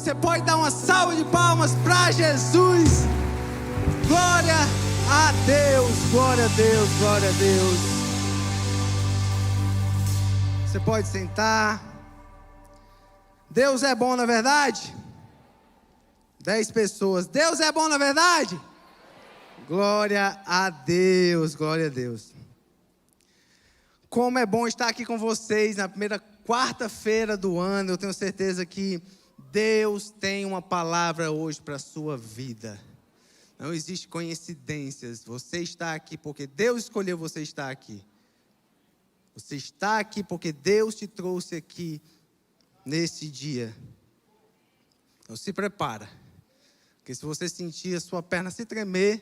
Você pode dar uma salva de palmas para Jesus. Glória a Deus, glória a Deus, glória a Deus. Você pode sentar. Deus é bom, na verdade? 10 pessoas. Deus é bom, na verdade? Glória a Deus, glória a Deus. Como é bom estar aqui com vocês na primeira quarta-feira do ano. Eu tenho certeza que Deus tem uma palavra hoje para a sua vida. Não existe coincidências. Você está aqui porque Deus escolheu você estar aqui. Você está aqui porque Deus te trouxe aqui nesse dia. Então se prepara. Porque se você sentir a sua perna se tremer,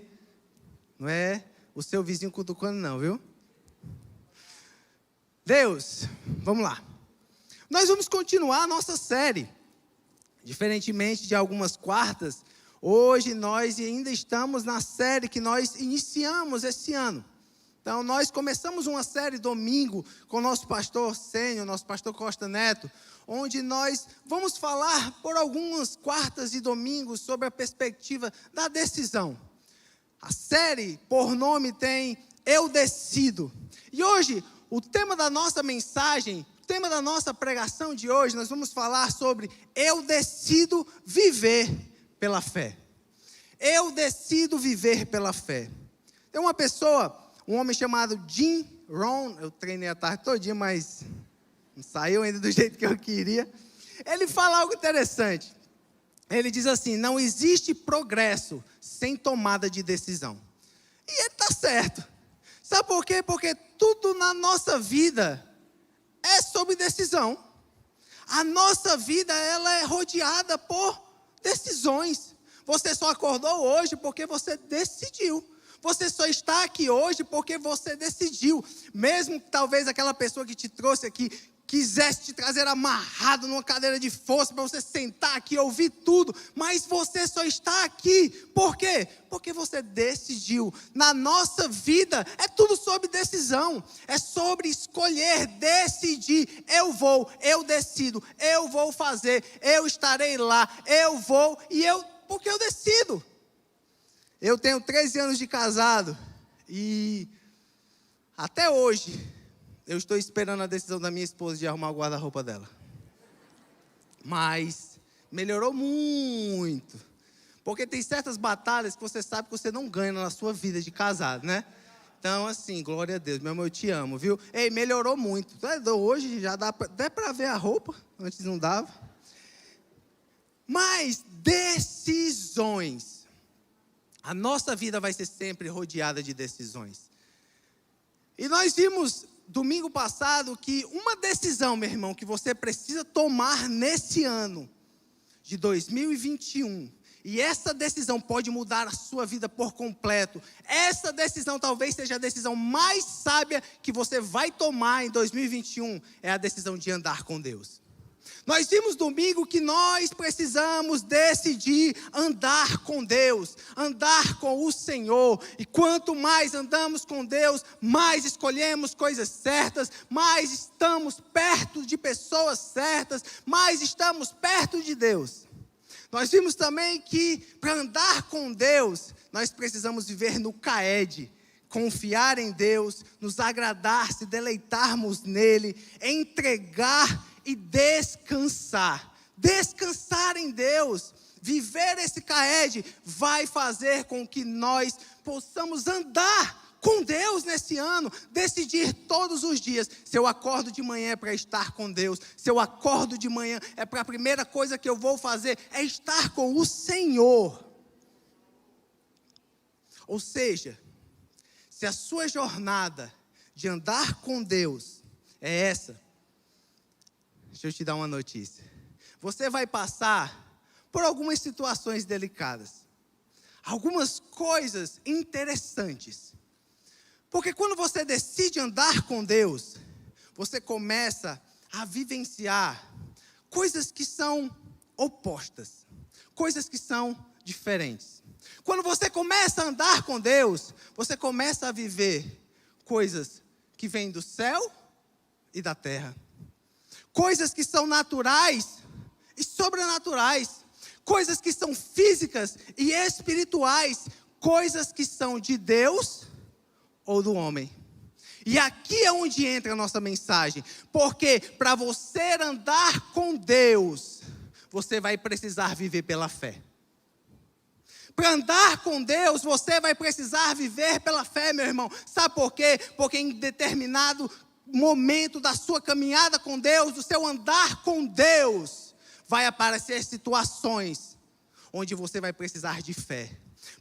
não é o seu vizinho cutucando não, viu? Deus, vamos lá. Nós vamos continuar a nossa série. Diferentemente de algumas quartas, hoje nós ainda estamos na série que nós iniciamos esse ano. Então nós começamos uma série domingo com o nosso pastor sênior, nosso pastor Costa Neto, onde nós vamos falar por algumas quartas e domingos sobre a perspectiva da decisão. A série, por nome, tem Eu Decido. E hoje, o tema da nossa mensagem, o tema da nossa pregação de hoje, nós vamos falar sobre Eu Decido Viver pela Fé. Eu decido viver pela fé. Tem uma pessoa, um homem chamado Jim Rohn, eu treinei a tarde todinha, mas não saiu ainda do jeito que eu queria. Ele fala algo interessante. Ele diz assim: não existe progresso sem tomada de decisão. E ele está certo. Sabe por quê? Porque tudo na nossa vida é sobre decisão. A nossa vida, ela é rodeada por decisões. Você só acordou hoje porque você decidiu. Você só está aqui hoje porque você decidiu. Mesmo que talvez aquela pessoa que te trouxe aqui quisesse te trazer amarrado numa cadeira de força para você sentar aqui e ouvir tudo, mas você só está aqui. Por quê? Porque você decidiu. Na nossa vida é tudo sobre decisão. É sobre escolher, decidir. Eu decido, eu vou fazer, eu estarei lá, eu vou porque eu decido. Eu tenho 13 anos de casado e até hoje eu estou esperando a decisão da minha esposa de arrumar o guarda-roupa dela. Mas melhorou muito. Porque tem certas batalhas que você sabe que você não ganha na sua vida de casado, né? Então, assim, glória a Deus, meu amor, eu te amo, viu? Ei, melhorou muito. Hoje já dá até para ver a roupa, antes não dava. Mas decisões. A nossa vida vai ser sempre rodeada de decisões. E nós vimos domingo passado que uma decisão, meu irmão, que você precisa tomar nesse ano de 2021, e essa decisão pode mudar a sua vida por completo. Essa decisão talvez seja a decisão mais sábia que você vai tomar em 2021, é a decisão de andar com Deus. Nós vimos domingo que nós precisamos decidir andar com Deus, andar com o Senhor. E quanto mais andamos com Deus, mais escolhemos coisas certas, mais estamos perto de pessoas certas, mais estamos perto de Deus. Nós vimos também que para andar com Deus, nós precisamos viver no Caed. Confiar em Deus, nos agradar, se deleitarmos nele, entregar e descansar. Descansar em Deus. Viver esse Caed vai fazer com que nós possamos andar com Deus nesse ano. Decidir todos os dias. Se eu acordo de manhã é para estar com Deus. Se eu acordo de manhã é para a primeira coisa que eu vou fazer é estar com o Senhor. Ou seja, se a sua jornada de andar com Deus é essa, deixa eu te dar uma notícia. Você vai passar por algumas situações delicadas. Algumas coisas interessantes. Porque quando você decide andar com Deus, você começa a vivenciar coisas que são opostas. Coisas que são diferentes. Quando você começa a andar com Deus, você começa a viver coisas que vêm do céu e da terra. Coisas que são naturais e sobrenaturais. coisas que são físicas e espirituais, coisas que são de Deus ou do homem. E aqui é onde entra a nossa mensagem, porque para você andar com Deus, você vai precisar viver pela fé. Para andar com Deus, você vai precisar viver pela fé, meu irmão. Sabe por quê? Porque em determinado momento da sua caminhada com Deus, do seu andar com Deus, vai aparecer situações onde você vai precisar de fé.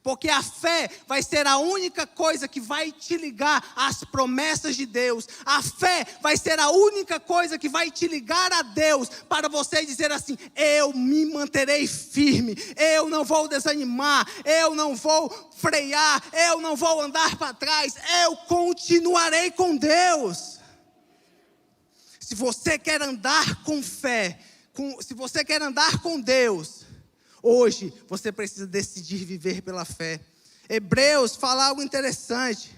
Porque a fé vai ser a única coisa que vai te ligar às promessas de Deus. A fé vai ser a única coisa que vai te ligar a Deus, para você dizer assim: eu me manterei firme, eu não vou desanimar, eu não vou frear, eu não vou andar para trás, eu continuarei com Deus. Se você quer andar com fé, se você quer andar com Deus, hoje você precisa decidir viver pela fé. Hebreus fala algo interessante.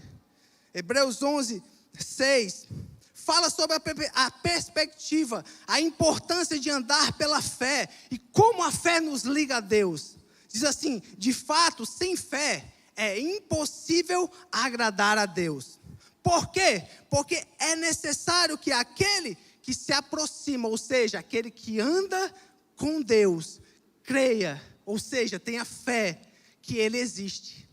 Hebreus 11, 6 fala sobre a perspectiva, a importância de andar pela fé e como a fé nos liga a Deus. Diz assim: de fato, sem fé é impossível agradar a Deus. Por quê? Porque é necessário que aquele que se aproxima, ou seja, aquele que anda com Deus, creia, ou seja, tenha fé que Ele existe.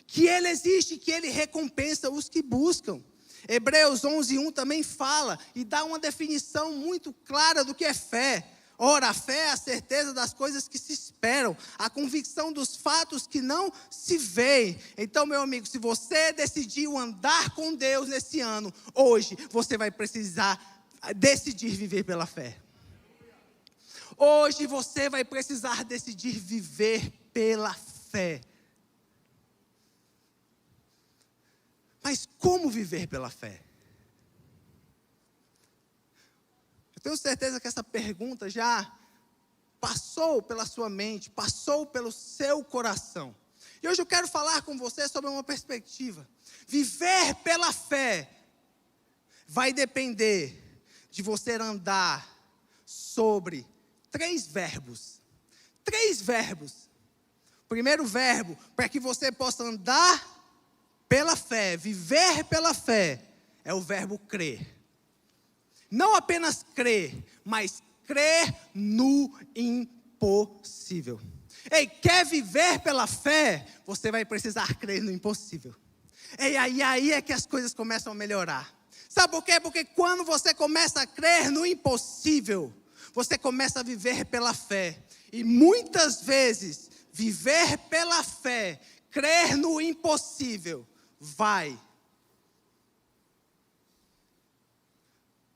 Que Ele existe, que Ele recompensa os que buscam. Hebreus 11:1 também fala e dá uma definição muito clara do que é fé. Ora, a fé é a certeza das coisas que se esperam, a convicção dos fatos que não se veem. Então, meu amigo, se você decidiu andar com Deus nesse ano, hoje você vai precisar decidir viver pela fé. Hoje você vai precisar decidir viver pela fé. Mas como viver pela fé? Eu tenho certeza que essa pergunta já passou pela sua mente, passou pelo seu coração. E hoje eu quero falar com você sobre uma perspectiva. Viver pela fé vai depender de você andar sobre 3 verbos. 3 verbos. Primeiro verbo, para que você possa andar pela fé, viver pela fé, é o verbo crer. Não apenas crer, mas crer no impossível. Ei, quer viver pela fé? Você vai precisar crer no impossível. Ei, aí é que as coisas começam a melhorar. Sabe por quê? Porque quando você começa a crer no impossível, você começa a viver pela fé. E muitas vezes, viver pela fé, crer no impossível, vai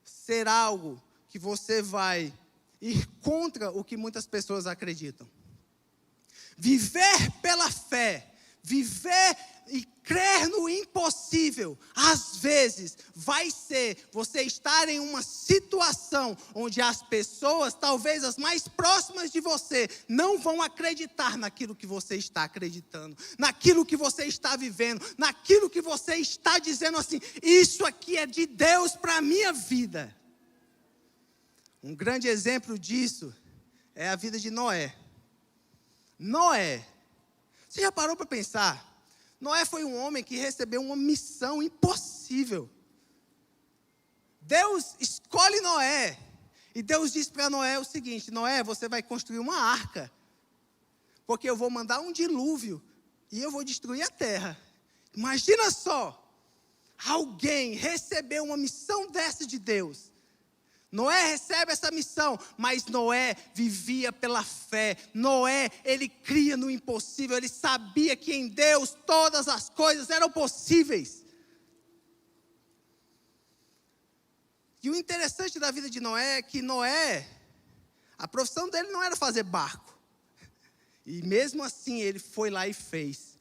ser algo que você vai ir contra o que muitas pessoas acreditam. Viver pela fé, viver e crer no impossível, às vezes vai ser você estar em uma situação onde as pessoas, talvez as mais próximas de você, não vão acreditar naquilo que você está acreditando, naquilo que você está vivendo, naquilo que você está dizendo assim: isso aqui é de Deus para a minha vida. Um grande exemplo disso é a vida de Noé. Noé, você já parou para pensar? Noé foi um homem que recebeu uma missão impossível. Deus escolhe Noé. E Deus diz para Noé o seguinte: Noé, você vai construir uma arca. Porque eu vou mandar um dilúvio e eu vou destruir a terra. Imagina só, alguém recebeu uma missão dessa de Deus. Noé recebe essa missão, mas Noé vivia pela fé. Noé, ele cria no impossível, ele sabia que em Deus todas as coisas eram possíveis. E o interessante da vida de Noé é que Noé, a profissão dele não era fazer barco. E mesmo assim ele foi lá e fez.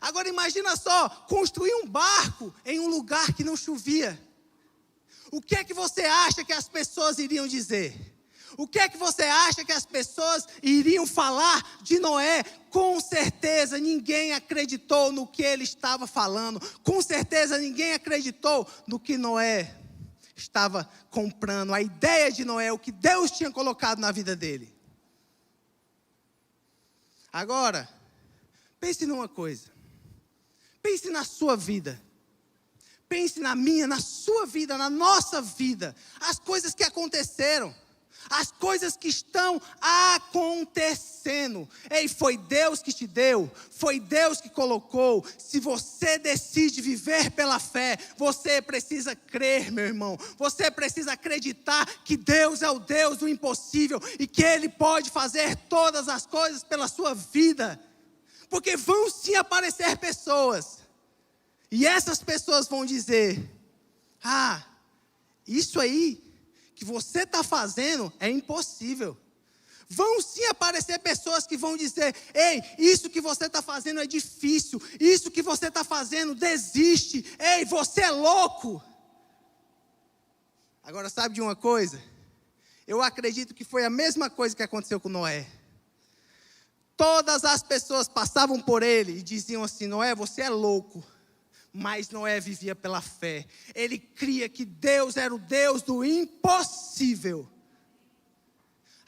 Agora imagina só, construir um barco em um lugar que não chovia. O que é que você acha que as pessoas iriam dizer? O que é que você acha que as pessoas iriam falar de Noé? Com certeza ninguém acreditou no que ele estava falando. Com certeza ninguém acreditou no que Noé estava comprando. A ideia de Noé, o que Deus tinha colocado na vida dele. Agora, pense numa coisa. Pense na sua vida. Pense na minha, na sua vida, na nossa vida. As coisas que aconteceram. As coisas que estão acontecendo. Ei, foi Deus que te deu. Foi Deus que colocou. Se você decide viver pela fé, você precisa crer, meu irmão. Você precisa acreditar que Deus é o Deus do impossível e que Ele pode fazer todas as coisas pela sua vida. Porque vão sim aparecer pessoas. E essas pessoas vão dizer: ah, isso aí que você está fazendo é impossível. Vão sim aparecer pessoas que vão dizer: ei, isso que você está fazendo é difícil. Isso que você está fazendo, desiste. Ei, você é louco. Agora, sabe de uma coisa? Eu acredito que foi a mesma coisa que aconteceu com Noé. Todas as pessoas passavam por ele e diziam assim: Noé, você é louco. Mas Noé vivia pela fé. Ele cria que Deus era o Deus do impossível.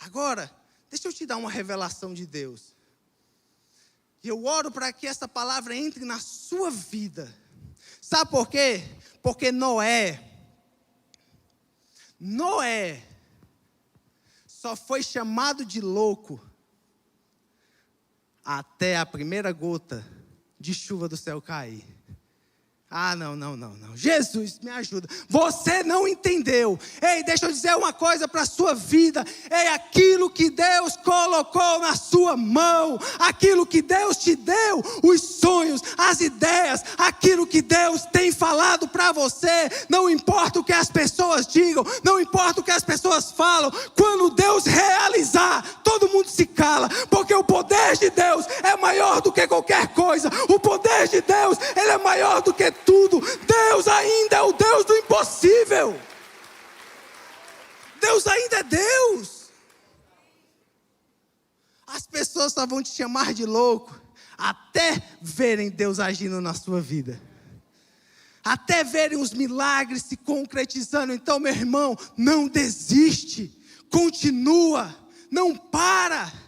Agora, deixa eu te dar uma revelação de Deus. E eu oro para que essa palavra entre na sua vida. Sabe por quê? Porque Noé só foi chamado de louco até a primeira gota de chuva do céu cair. Ah, não. Jesus, me ajuda. Você não entendeu. Ei, deixa eu dizer uma coisa para a sua vida. Ei, aquilo que Deus colocou na sua mão, aquilo que Deus te deu, os sonhos, as ideias, aquilo que Deus tem falado para você, não importa o que as pessoas digam, não importa o que as pessoas falam, quando Deus realizar, todo mundo se cala, porque o poder de Deus é maior do que qualquer coisa. O poder de Deus, ele é maior do que tudo. Deus ainda é o Deus do impossível. Deus ainda é Deus. As pessoas só vão te chamar de louco até verem Deus agindo na sua vida, até verem os milagres se concretizando. Então, meu irmão, não desiste, continua, não para.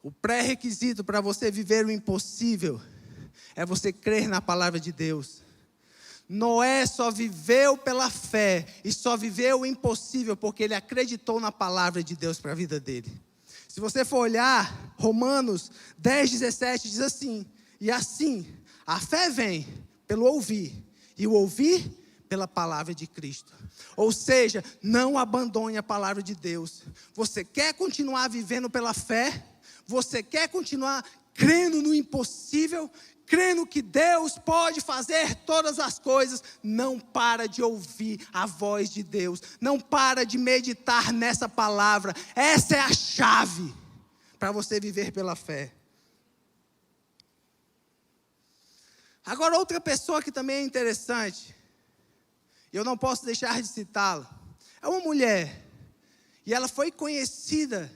O pré-requisito para você viver o impossível é você crer na palavra de Deus. Noé só viveu pela fé e só viveu o impossível porque ele acreditou na palavra de Deus para a vida dele. Se você for olhar, Romanos 10:17 diz assim: e assim, a fé vem pelo ouvir, e o ouvir pela palavra de Cristo. Ou seja, não abandone a palavra de Deus. Você quer continuar vivendo pela fé? Você quer continuar crendo no impossível? Crendo que Deus pode fazer todas as coisas? Não para de ouvir a voz de Deus. Não para de meditar nessa palavra. Essa é a chave para você viver pela fé. Agora, outra pessoa que também é interessante, eu não posso deixar de citá-la, é uma mulher, e ela foi conhecida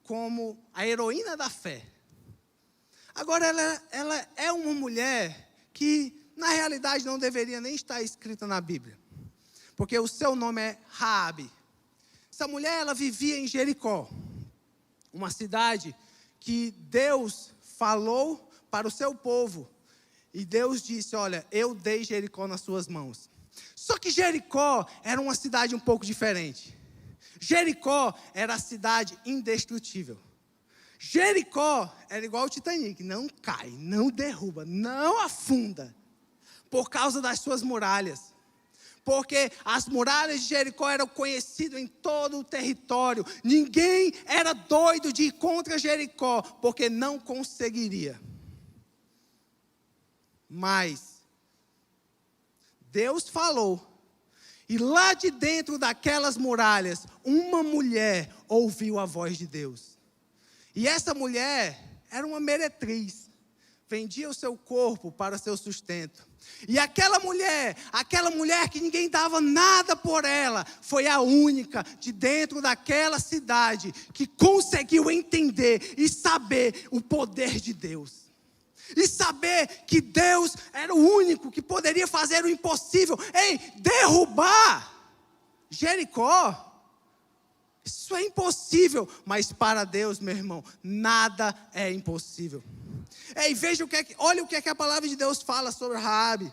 como a heroína da fé. Agora, ela é uma mulher que, na realidade, não deveria nem estar escrita na Bíblia, porque o seu nome é Raabe. Essa mulher, ela vivia em Jericó, uma cidade que Deus falou para o seu povo, e Deus disse: olha, eu dei Jericó nas suas mãos. Só que Jericó era uma cidade um pouco diferente. Jericó era a cidade indestrutível. Jericó era igual o Titanic, não cai, não derruba, não afunda, por causa das suas muralhas. Porque as muralhas de Jericó eram conhecidas em todo o território. Ninguém era doido de ir contra Jericó, porque não conseguiria. Mas Deus falou, e lá de dentro daquelas muralhas, uma mulher ouviu a voz de Deus. E essa mulher era uma meretriz, vendia o seu corpo para seu sustento. E aquela mulher que ninguém dava nada por ela, foi a única de dentro daquela cidade que conseguiu entender e saber o poder de Deus. E saber que Deus era o único que poderia fazer o impossível. Ei, derrubar Jericó. Isso é impossível. Mas para Deus, meu irmão, nada é impossível. E veja olha o que a palavra de Deus fala sobre Raabe.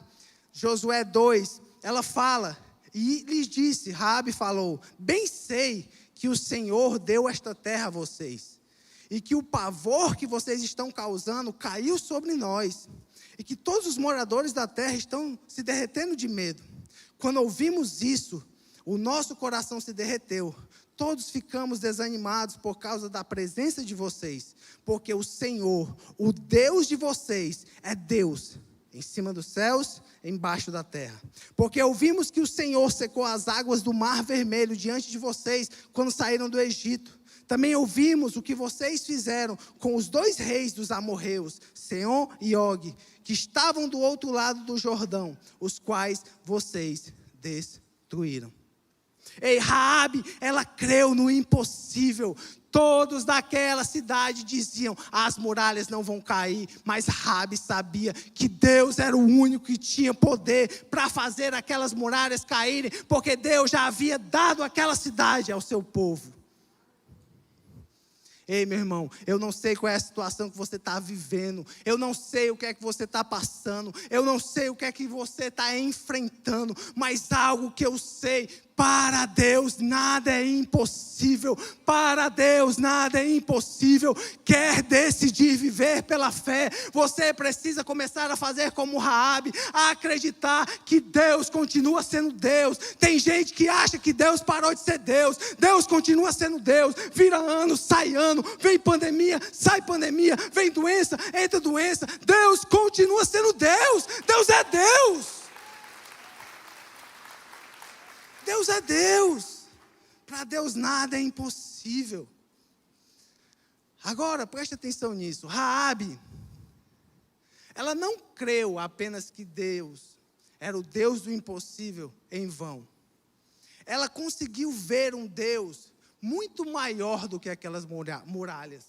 Josué 2, ela fala, e lhes disse, Raabe falou: bem sei que o Senhor deu esta terra a vocês, e que o pavor que vocês estão causando caiu sobre nós, e que todos os moradores da terra estão se derretendo de medo. Quando ouvimos isso, o nosso coração se derreteu. Todos ficamos desanimados por causa da presença de vocês, porque o Senhor, o Deus de vocês, é Deus em cima dos céus, embaixo da terra. Porque ouvimos que o Senhor secou as águas do Mar Vermelho diante de vocês quando saíram do Egito. Também ouvimos o que vocês fizeram com os 2 reis dos amorreus, Seom e Og, que estavam do outro lado do Jordão, os quais vocês destruíram. Raabe, ela creu no impossível. Todos daquela cidade diziam: as muralhas não vão cair. Mas Raabe sabia que Deus era o único que tinha poder para fazer aquelas muralhas caírem, porque Deus já havia dado aquela cidade ao seu povo. Ei, meu irmão, eu não sei qual é a situação que você está vivendo. Eu não sei o que é que você está passando. Eu não sei o que é que você está enfrentando. Mas algo que eu sei: para Deus nada é impossível. Para Deus nada é impossível. Quer decidir viver pela fé, você precisa começar a fazer como Raabe, a acreditar que Deus continua sendo Deus. Tem gente que acha que Deus parou de ser Deus. Deus continua sendo Deus. Vira ano, sai ano, vem pandemia, sai pandemia, vem doença, entra doença. Deus continua sendo Deus. Deus é Deus. Deus é Deus. Para Deus nada é impossível. Agora, preste atenção nisso. Raabe, ela não creu apenas que Deus era o Deus do impossível em vão. Ela conseguiu ver um Deus muito maior do que aquelas muralhas.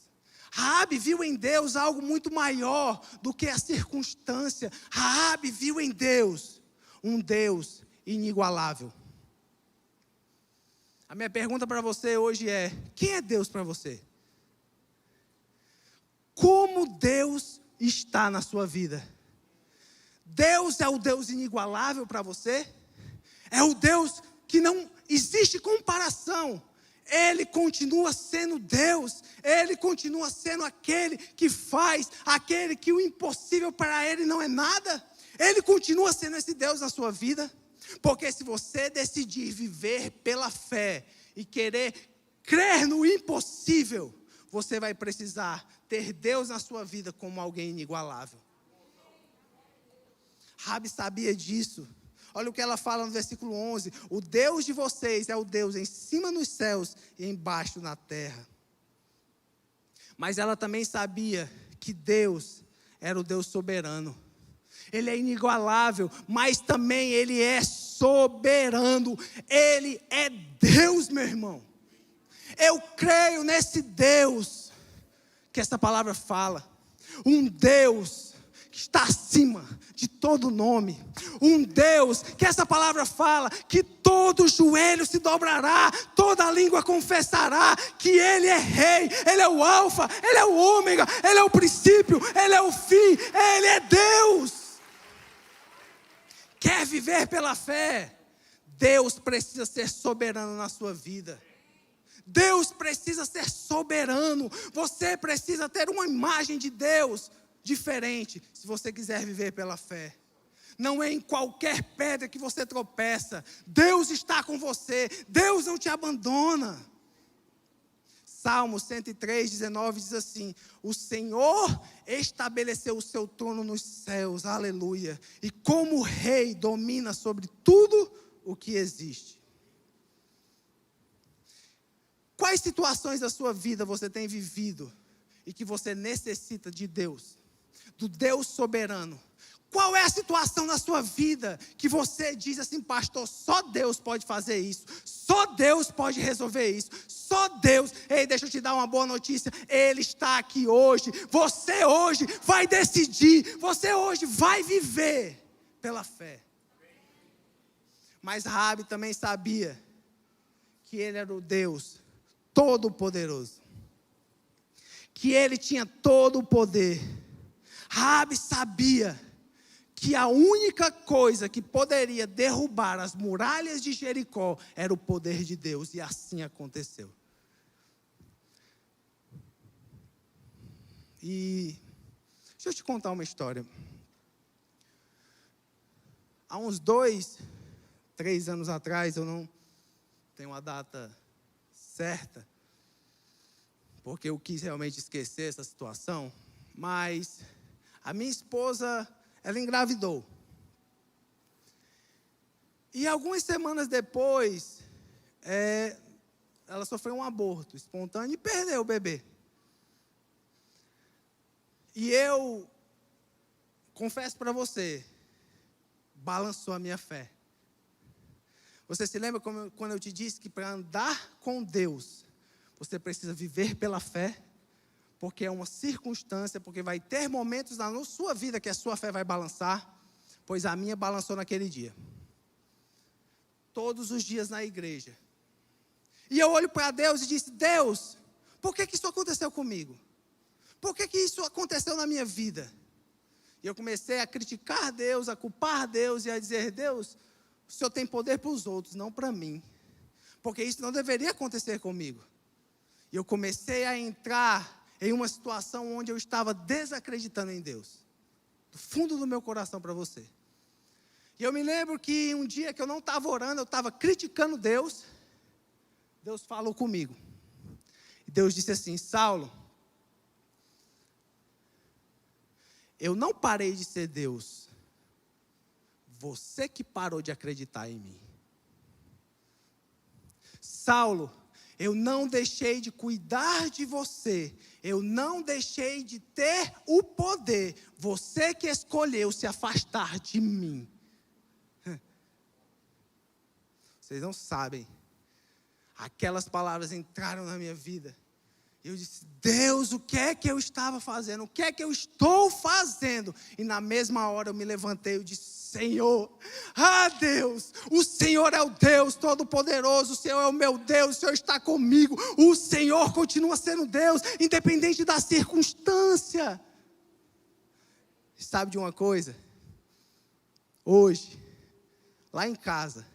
Raabe viu em Deus algo muito maior do que a circunstância. Raabe viu em Deus um Deus inigualável. A minha pergunta para você hoje é: quem é Deus para você? Como Deus está na sua vida? Deus é o Deus inigualável para você? É o Deus que não existe comparação. Ele continua sendo Deus. Ele continua sendo aquele que faz, aquele que o impossível para Ele não é nada. Ele continua sendo esse Deus na sua vida. Porque se você decidir viver pela fé e querer crer no impossível, você vai precisar ter Deus na sua vida como alguém inigualável. Raabe sabia disso. Olha o que ela fala no versículo 11: o Deus de vocês é o Deus em cima nos céus e embaixo na terra. Mas ela também sabia que Deus era o Deus soberano. Ele é inigualável, mas também Ele é soberano. Ele é Deus, meu irmão. Eu creio nesse Deus que essa palavra fala. Um Deus que está acima de todo nome. Um Deus que essa palavra fala que todo joelho se dobrará, toda língua confessará que Ele é Rei. Ele é o Alfa, Ele é o Ômega, Ele é o princípio, Ele é o fim, Ele é Deus. Quer viver pela fé? Deus precisa ser soberano na sua vida. Deus precisa ser soberano. Você precisa ter uma imagem de Deus diferente, se você quiser viver pela fé. Não é em qualquer pedra que você tropeça. Deus está com você. Deus não te abandona. Salmo 103, 19 diz assim: o Senhor estabeleceu o seu trono nos céus, aleluia, e como rei domina sobre tudo o que existe. Quais situações da sua vida você tem vivido e que você necessita de Deus, do Deus soberano? Qual é a situação na sua vida que você diz assim: pastor, só Deus pode fazer isso, só Deus pode resolver isso, só Deus? Ei, deixa eu te dar uma boa notícia: Ele está aqui hoje. Você hoje vai decidir, você hoje vai viver pela fé. Mas Raabe também sabia que Ele era o Deus todo-poderoso, que ele tinha todo o poder. Raabe sabia que a única coisa que poderia derrubar as muralhas de Jericó era o poder de Deus, e assim aconteceu. E deixa eu te contar uma história. Há uns 2, 3 anos atrás, eu não tenho a data certa, porque eu quis realmente esquecer essa situação, mas a minha esposa, ela engravidou. E algumas semanas depois, ela sofreu um aborto espontâneo e perdeu o bebê. E eu confesso para você, balançou a minha fé. Você se lembra quando eu te disse que para andar com Deus, você precisa viver pela fé? Porque é uma circunstância, porque vai ter momentos na sua vida que a sua fé vai balançar, pois a minha balançou naquele dia. Todos os dias na igreja. E eu olho para Deus e disse: Deus, por que isso aconteceu comigo? Por que isso aconteceu na minha vida? E eu comecei a criticar Deus, a culpar Deus e a dizer: Deus, o Senhor tem poder para os outros, não para mim. Porque isso não deveria acontecer comigo. E eu comecei a entrar em uma situação onde eu estava desacreditando em Deus. Do fundo do meu coração para você. E eu me lembro que um dia que eu não estava orando, eu estava criticando Deus. Deus falou comigo. E Deus disse assim: Saulo, eu não parei de ser Deus. Você que parou de acreditar em mim. Saulo, eu não deixei de cuidar de você. Eu não deixei de ter o poder. Você que escolheu se afastar de mim. Vocês não sabem. Aquelas palavras entraram na minha vida. Eu disse: Deus, o que é que eu estava fazendo? O que é que eu estou fazendo? E na mesma hora eu me levantei e disse: Senhor, Deus, o Senhor é o Deus Todo-Poderoso, o Senhor é o meu Deus, o Senhor está comigo, o Senhor continua sendo Deus, independente da circunstância. Sabe de uma coisa? Hoje, lá em casa,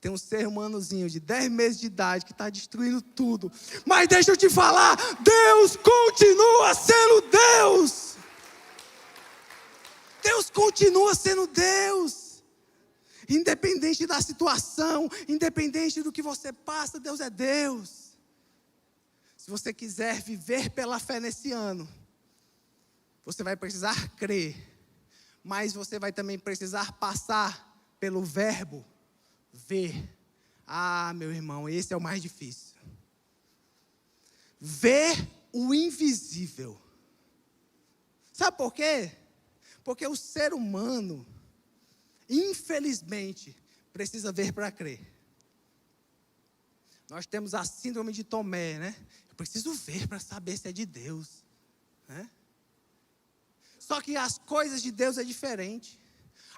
tem um ser humanozinho de 10 meses de idade que está destruindo tudo. Mas deixa eu te falar, Deus continua sendo Deus. Deus continua sendo Deus. Independente da situação, independente do que você passa, Deus é Deus. Se você quiser viver pela fé nesse ano, você vai precisar crer. Mas você vai também precisar passar pelo verbo ver. Meu irmão, esse é o mais difícil. Ver o invisível. Sabe por quê? Porque o ser humano, infelizmente, precisa ver para crer. Nós temos a síndrome de Tomé, né? Eu preciso ver para saber se é de Deus, né? Só que as coisas de Deus é diferente.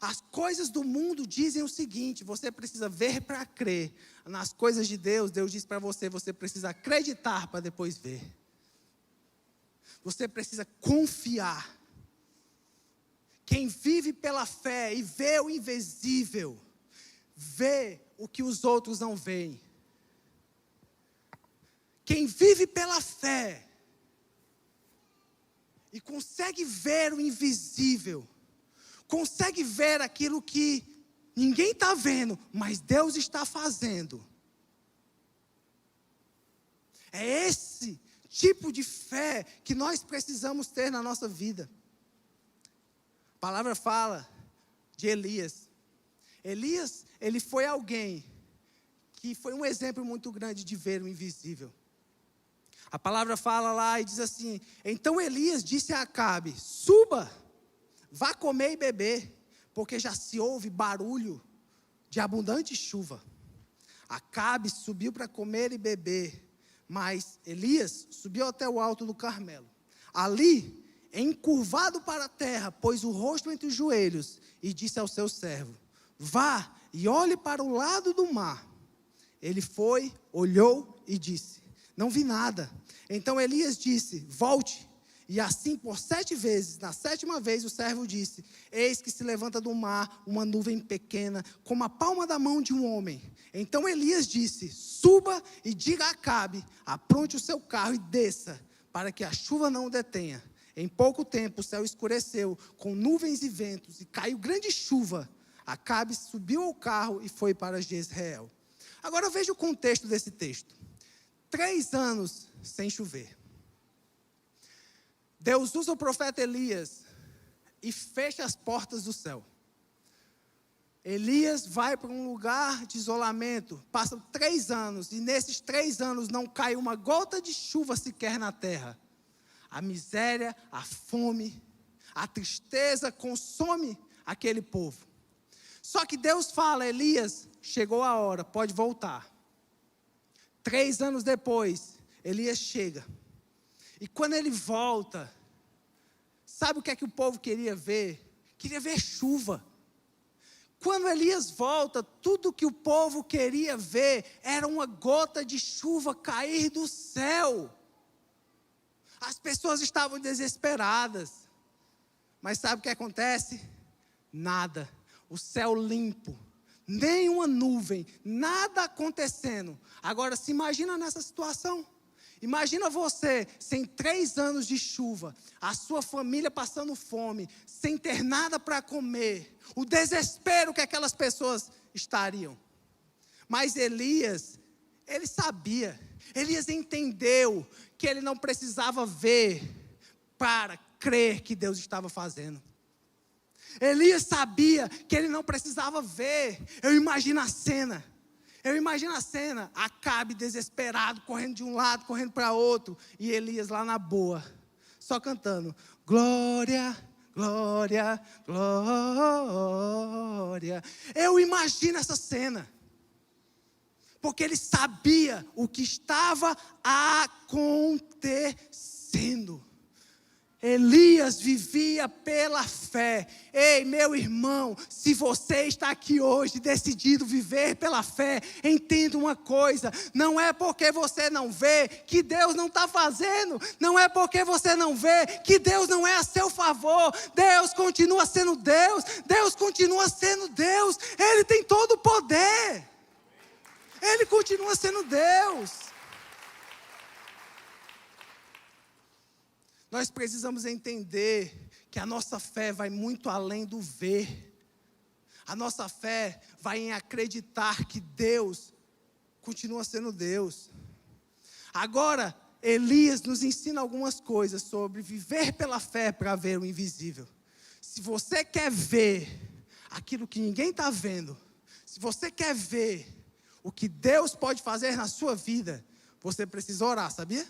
As coisas do mundo dizem o seguinte: você precisa ver para crer. Nas coisas de Deus, Deus diz para você: você precisa acreditar para depois ver. Você precisa confiar. Quem vive pela fé e vê o invisível, vê o que os outros não veem. Quem vive pela fé e consegue ver o invisível, consegue ver aquilo que ninguém está vendo, mas Deus está fazendo. É esse tipo de fé que nós precisamos ter na nossa vida. A palavra fala de Elias. Elias, ele foi alguém que foi um exemplo muito grande de ver o invisível. A palavra fala lá e diz assim: então Elias disse a Acabe: suba, vá comer e beber, porque já se ouve barulho de abundante chuva. Acabe subiu para comer e beber, mas Elias subiu até o alto do Carmelo. Ali, encurvado para a terra, pôs o rosto entre os joelhos e disse ao seu servo: vá e olhe para o lado do mar. Ele foi, olhou e disse: não vi nada. Então Elias disse, volte. E assim por 7 vezes, na 7ª vez o servo disse, eis que se levanta do mar uma nuvem pequena, como a palma da mão de um homem. Então Elias disse, suba e diga a Acabe, apronte o seu carro e desça, para que a chuva não o detenha. Em pouco tempo o céu escureceu, com nuvens e ventos, e caiu grande chuva. Acabe subiu ao carro e foi para Jezreel. Agora veja o contexto desse texto. 3 anos sem chover. Deus usa o profeta Elias e fecha as portas do céu. Elias vai para um lugar de isolamento, passam 3 anos, e nesses 3 anos não cai uma gota de chuva sequer na terra. A miséria, a fome, a tristeza consome aquele povo. Só que Deus fala, Elias, chegou a hora, pode voltar. 3 anos depois, Elias chega. E quando ele volta, sabe o que o povo queria ver? Queria ver chuva. Quando Elias volta, tudo que o povo queria ver era uma gota de chuva cair do céu. As pessoas estavam desesperadas. Mas sabe o que acontece? Nada. O céu limpo. Nenhuma nuvem. Nada acontecendo. Agora, se imagina nessa situação. Imagina você, sem 3 anos de chuva, a sua família passando fome, sem ter nada para comer, o desespero que aquelas pessoas estariam. Mas Elias, ele sabia, Elias entendeu que ele não precisava ver para crer que Deus estava fazendo. Elias sabia que ele não precisava ver. Eu imagino a cena, Acabe desesperado, correndo de um lado, correndo para outro, e Elias lá na boa, só cantando, glória, glória, glória. Eu imagino essa cena, porque ele sabia o que estava acontecendo. Elias vivia pela fé. Ei, meu irmão, se você está aqui hoje decidido viver pela fé, entenda uma coisa, não é porque você não vê que Deus não está fazendo, não é porque você não vê que Deus não é a seu favor. Deus continua sendo Deus, Deus continua sendo Deus, Ele tem todo o poder, Ele continua sendo Deus. Nós precisamos entender que a nossa fé vai muito além do ver. A nossa fé vai em acreditar que Deus continua sendo Deus. Agora, Elias nos ensina algumas coisas sobre viver pela fé para ver o invisível. Se você quer ver aquilo que ninguém está vendo, se você quer ver o que Deus pode fazer na sua vida, você precisa orar, sabia?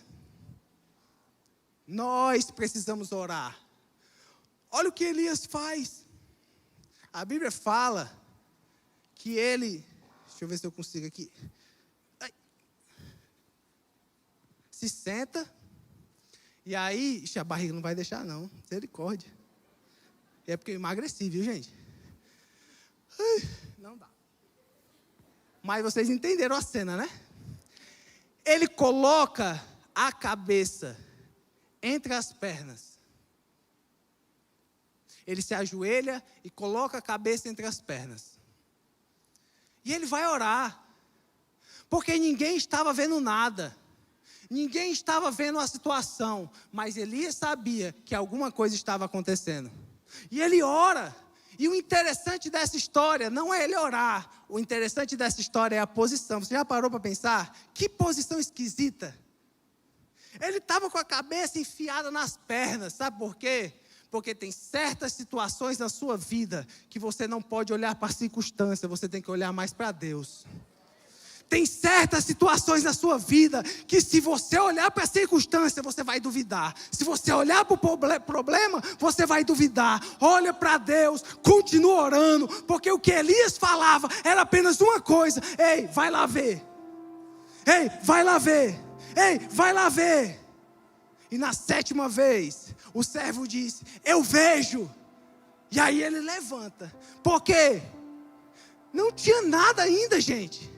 Nós precisamos orar. Olha o que Elias faz. A Bíblia fala que ele, deixa eu ver se eu consigo aqui. Se senta. E aí, a barriga não vai deixar não. Misericórdia. É porque eu emagreci, viu, gente? Não dá. Mas vocês entenderam a cena, né? Ele coloca a cabeça entre as pernas. Ele se ajoelha e coloca a cabeça entre as pernas. E ele vai orar. Porque ninguém estava vendo nada. Ninguém estava vendo a situação. Mas Elias sabia que alguma coisa estava acontecendo. E ele ora. E o interessante dessa história não é ele orar. O interessante dessa história é a posição. Você já parou para pensar? Que posição esquisita. Ele estava com a cabeça enfiada nas pernas, sabe por quê? Porque tem certas situações na sua vida que você não pode olhar para a circunstância, você tem que olhar mais para Deus. Tem certas situações na sua vida que se você olhar para a circunstância, você vai duvidar. Se você olhar para o problema, você vai duvidar. Olha para Deus, continua orando, porque o que Elias falava era apenas uma coisa. Ei, vai lá ver. Ei, vai lá ver. Ei, vai lá ver. E na 7ª vez, o servo disse, eu vejo. E aí ele levanta. Por quê? Não tinha nada ainda, gente.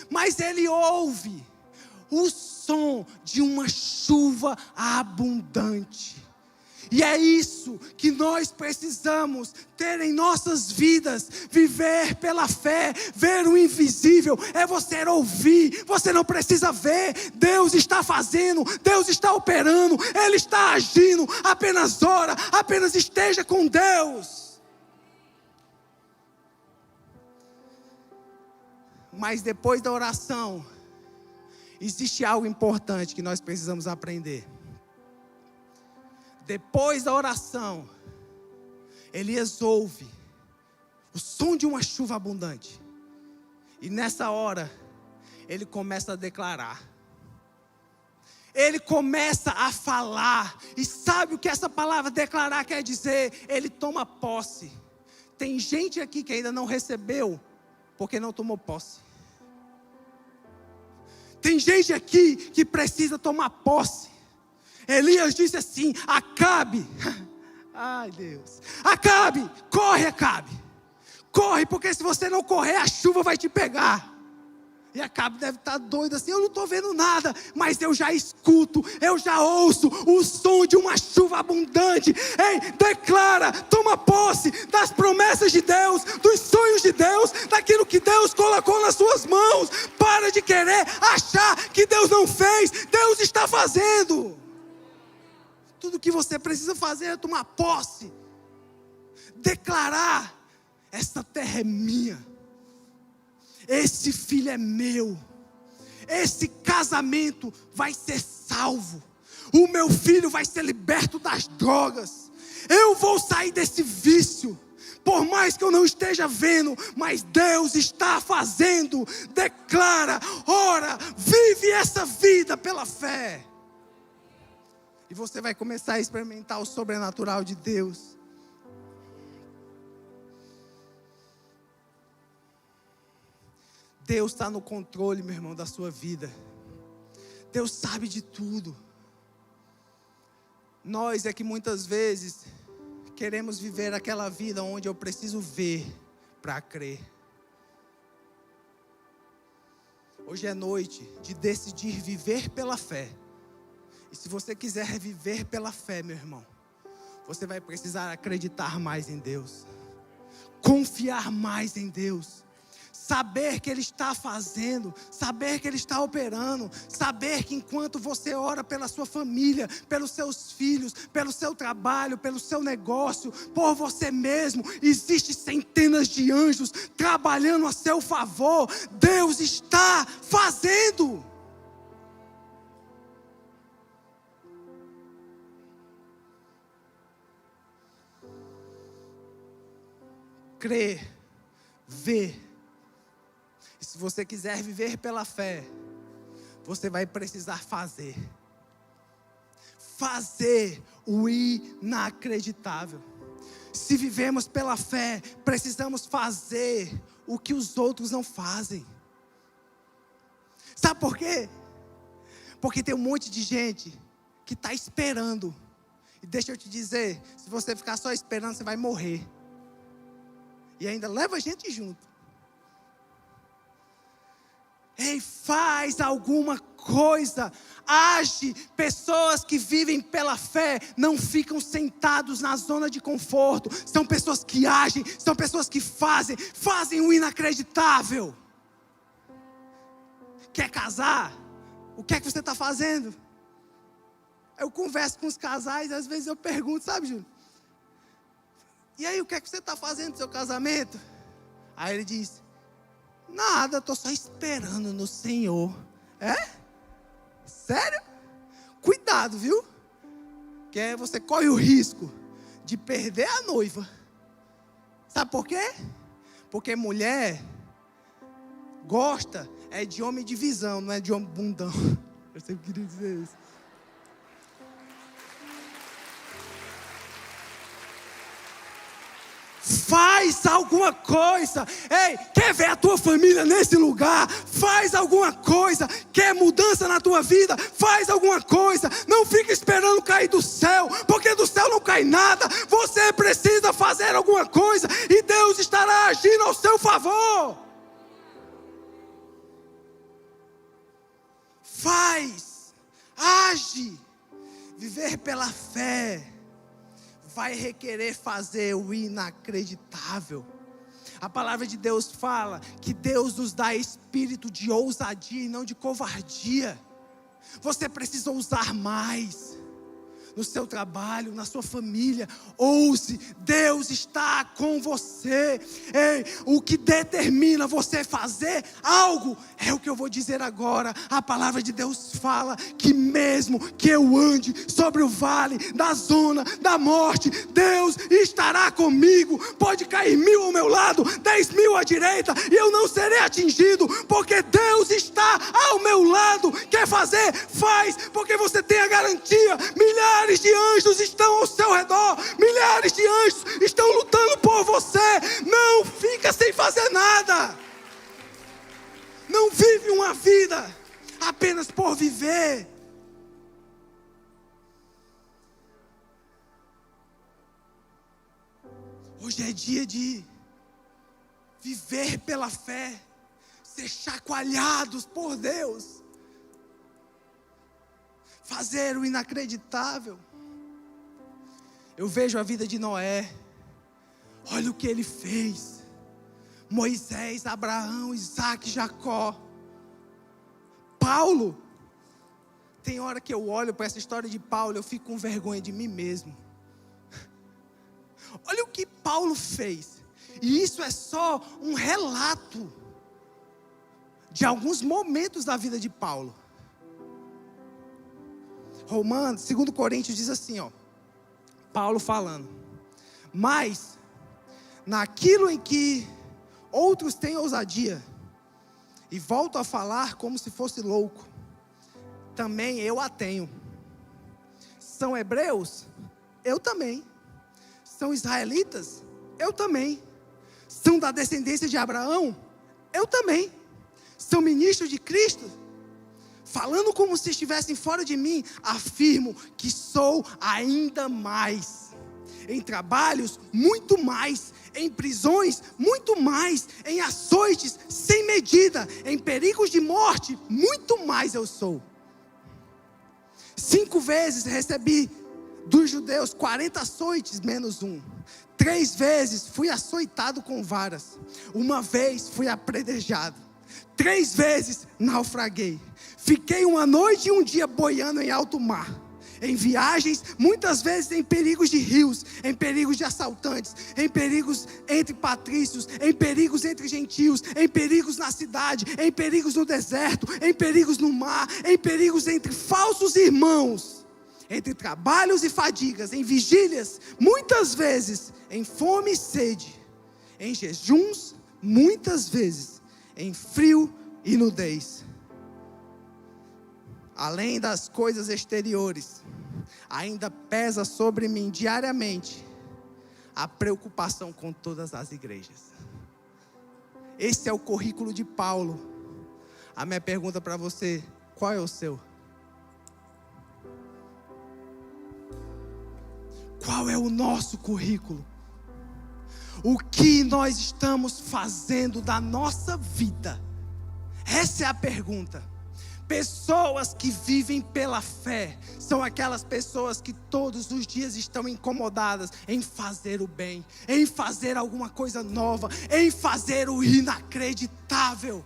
Mas ele ouve o som de uma chuva abundante. E é isso que nós precisamos ter em nossas vidas, viver pela fé, ver o invisível, é você ouvir, você não precisa ver, Deus está fazendo, Deus está operando, Ele está agindo, apenas ora, apenas esteja com Deus. Mas depois da oração, existe algo importante que nós precisamos aprender. Depois da oração, Elias ouve o som de uma chuva abundante. E nessa hora, ele começa a declarar. Ele começa a falar. E sabe o que essa palavra declarar quer dizer? Ele toma posse. Tem gente aqui que ainda não recebeu, porque não tomou posse. Tem gente aqui que precisa tomar posse. Elias disse assim: Acabe, ai Deus, Acabe, corre Acabe, corre, porque se você não correr a chuva vai te pegar. E Acabe deve estar doido assim: eu não estou vendo nada, mas eu já escuto, eu já ouço o som de uma chuva abundante. Ei, declara, toma posse das promessas de Deus, dos sonhos de Deus, daquilo que Deus colocou nas suas mãos. Para de querer achar que Deus não fez, Deus está fazendo. Tudo que você precisa fazer é tomar posse, declarar: esta terra é minha, esse filho é meu, esse casamento vai ser salvo, o meu filho vai ser liberto das drogas, eu vou sair desse vício, por mais que eu não esteja vendo, mas Deus está fazendo. Declara, ora, vive essa vida pela fé. E você vai começar a experimentar o sobrenatural de Deus. Deus está no controle, meu irmão, da sua vida. Deus sabe de tudo. Nós é que muitas vezes queremos viver aquela vida onde eu preciso ver para crer. Hoje é noite de decidir viver pela fé. E se você quiser viver pela fé, meu irmão, você vai precisar acreditar mais em Deus, confiar mais em Deus, saber que Ele está fazendo, saber que Ele está operando, saber que enquanto você ora pela sua família, pelos seus filhos, pelo seu trabalho, pelo seu negócio, por você mesmo, existem centenas de anjos trabalhando a seu favor. Deus está fazendo. Crer, ver. E se você quiser viver pela fé, você vai precisar fazer. Fazer o inacreditável. Se vivemos pela fé, precisamos fazer o que os outros não fazem. Sabe por quê? Porque tem um monte de gente que está esperando. E deixa eu te dizer, se você ficar só esperando, você vai morrer. E ainda leva a gente junto. Ei, faz alguma coisa. Age. Pessoas que vivem pela fé não ficam sentados na zona de conforto. São pessoas que agem, são pessoas que fazem o inacreditável. Quer casar? O que é que você está fazendo? Eu converso com os casais, às vezes eu pergunto, sabe, Júlio? E aí, o que é que você está fazendo no seu casamento? Aí ele diz: nada, estou só esperando no Senhor. É? Sério? Cuidado, viu? Que você corre o risco de perder a noiva. Sabe por quê? Porque mulher gosta de homem de visão, não é de homem bundão. Eu sempre queria dizer isso. Faz alguma coisa. Ei, quer ver a tua família nesse lugar? Faz alguma coisa. Quer mudança na tua vida? Faz alguma coisa. Não fica esperando cair do céu, porque do céu não cai nada. Você precisa fazer alguma coisa e Deus estará agindo ao seu favor. Faz. age. Viver pela fé vai requerer fazer o inacreditável. A palavra de Deus fala que Deus nos dá espírito de ousadia e não de covardia. Você precisa ousar mais. No seu trabalho, na sua família, ouse, Deus está com você. Ei, o que determina você fazer algo, é o que eu vou dizer agora. A palavra de Deus fala que mesmo que eu ande sobre o vale da zona da morte, Deus estará comigo. Pode cair 1000 ao meu lado, 10.000 à direita, e eu não serei atingido, porque Deus está ao meu lado. Quer fazer? Faz, porque você tem a garantia. Milhares de anjos estão ao seu redor, milhares de anjos estão lutando por você. Não fica sem fazer nada. Não vive uma vida apenas por viver. Hoje é dia de viver pela fé, ser chacoalhados por Deus, fazer o inacreditável. Eu vejo a vida de Noé. Olha o que ele fez. Moisés, Abraão, Isaac, Jacó. Paulo. Tem hora que eu olho para essa história de Paulo, eu fico com vergonha de mim mesmo. Olha o que Paulo fez. E isso é só um relato de alguns momentos da vida de Paulo. Romanos, 2 Coríntios diz assim, Paulo falando: mas naquilo em que outros têm ousadia, e volto a falar como se fosse louco, também eu a tenho. São hebreus? Eu também. São israelitas? Eu também. São da descendência de Abraão? Eu também. São ministros de Cristo? Falando como se estivessem fora de mim, afirmo que sou ainda mais. Em trabalhos, muito mais. Em prisões, muito mais. Em açoites, sem medida. Em perigos de morte, muito mais eu sou. 5 vezes recebi dos judeus 40 açoites menos 1. 3 vezes fui açoitado com varas. 1 vez fui apedrejado. 3 vezes naufraguei. Fiquei 1 noite e 1 dia boiando em alto mar. Em viagens, muitas vezes em perigos de rios, em perigos de assaltantes, em perigos entre patrícios, em perigos entre gentios, em perigos na cidade, em perigos no deserto, em perigos no mar, em perigos entre falsos irmãos, entre trabalhos e fadigas, em vigílias, muitas vezes em fome e sede, em jejuns, muitas vezes em frio e nudez. Além das coisas exteriores, ainda pesa sobre mim diariamente a preocupação com todas as igrejas. Esse é o currículo de Paulo. A minha pergunta para você: qual é o seu? Qual é o nosso currículo? O que nós estamos fazendo da nossa vida? Essa é a pergunta. Pessoas que vivem pela fé são aquelas pessoas que todos os dias estão incomodadas em fazer o bem, em fazer alguma coisa nova, em fazer o inacreditável.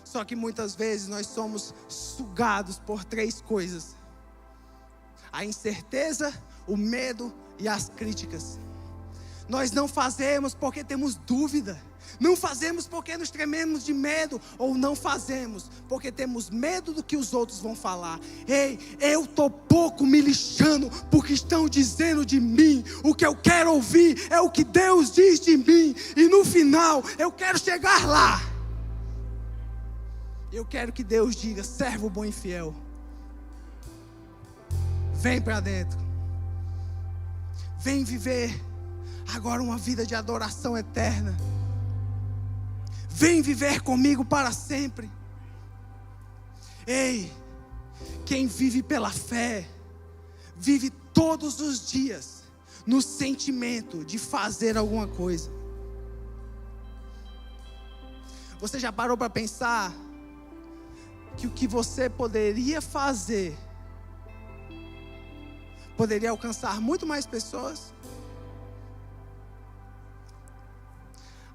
Só que muitas vezes nós somos sugados por 3 coisas: a incerteza, o medo e as críticas. Nós não fazemos porque temos dúvida. Não fazemos porque nos trememos de medo. Ou não fazemos porque temos medo do que os outros vão falar. Ei, eu estou pouco me lixando porque estão dizendo de mim. O que eu quero ouvir é o que Deus diz de mim. E no final eu quero chegar lá. Eu quero que Deus diga: servo bom e fiel, vem para dentro. Vem viver agora uma vida de adoração eterna. Vem viver comigo para sempre. Ei, quem vive pela fé, vive todos os dias no sentimento de fazer alguma coisa. Você já parou para pensar que o que você poderia fazer poderia alcançar muito mais pessoas?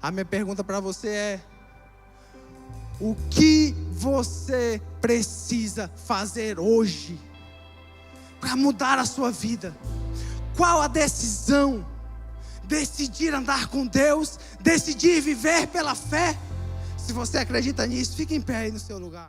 A minha pergunta para você é: o que você precisa fazer hoje para mudar a sua vida? Qual a decisão? Decidir andar com Deus, decidir viver pela fé. Se você acredita nisso, fique em pé aí no seu lugar.